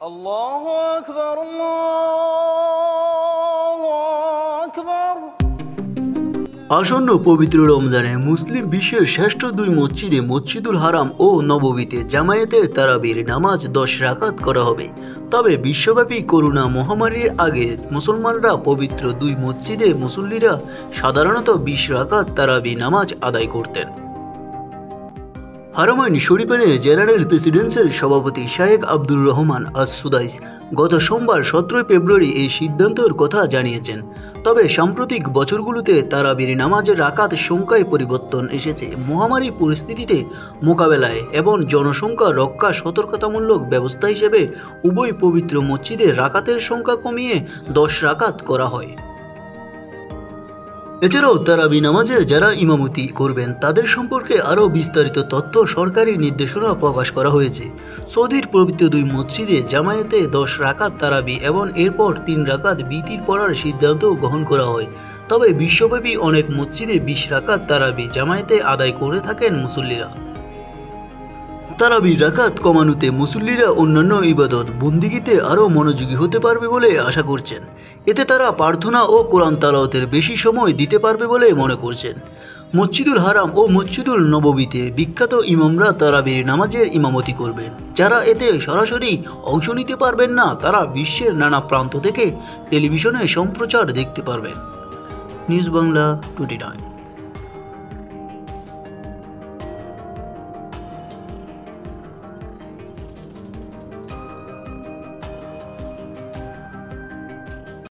الله أكبر الله أكبر। আসন্ন পবিত্র রমজানে মুসলিম বিশ্বের শ্রেষ্ঠ দুই মসজিদে মসজিদুল হারাম ও নববীতে জামায়াতের তারাবির নামাজ 10 রাকাত করা হবে। তবে বিশ্বব্যাপী করোনা মহামারীর আগে মুসলমানরা পবিত্র দুই মসজিদে মুসল্লিরা সাধারণত 20 রাকাত তারাবি নামাজ আদায় করতেন। হারামাইন শরীফের জেনারেল প্রেসিডেন্সির সভাপতি শায়েখ আব্দুর রহমান আস সুদাইস গত সোমবার 17 ফেব্রুয়ারি এই সিদ্ধান্তের কথা জানিয়েছেন। তবে সাম্প্রতিক বছরগুলোতে তারাবির নামাজের রাকাত সংখ্যায় পরিবর্তন এসেছে। মহামারী পরিস্থিতিতে মোকাবেলায় এবং জনসংখ্যা রক্ষা সতর্কতামূলক ব্যবস্থা হিসেবে উভয় পবিত্র মসজিদে রাকাতের সংখ্যা কমিয়ে 10 রাকাত করা হয়। এছাড়াও তারাবি নামাজে যারা ইমামতি করবেন তাদের সম্পর্কে আরও বিস্তারিত তথ্য সরকারি নির্দেশনা প্রকাশ করা হয়েছে। সৌদির পবিত্র দুই মসজিদে জামায়াতে 10 রাকাত তারাবি এবং এরপর 3 রাকাত বিতির পড়ার সিদ্ধান্ত গ্রহণ করা হয়। তবে বিশ্বব্যাপী অনেক মসজিদে 20 রাকাত তারাবি জামায়াতে আদায় করে থাকেন মুসল্লিরা। তারাবির রাকাত কমানোতে মুসল্লিরা অন্যান্য ইবাদত বন্দিগিতে আরও মনোযোগী হতে পারবে বলে আশা করছেন। এতে তারা প্রার্থনা ও কোরআন তালাওয়াতের বেশি সময় দিতে পারবে বলে মনে করছেন। মসজিদুল হারাম ও মসজিদুল নববীতে বিখ্যাত ইমামরা তারাবির নামাজের ইমামতি করবেন। যারা এতে সরাসরি অংশ নিতে পারবেন না তারা বিশ্বের নানা প্রান্ত থেকে টেলিভিশনে সম্প্রচার দেখতে পারবেন। নিউজ বাংলা 29।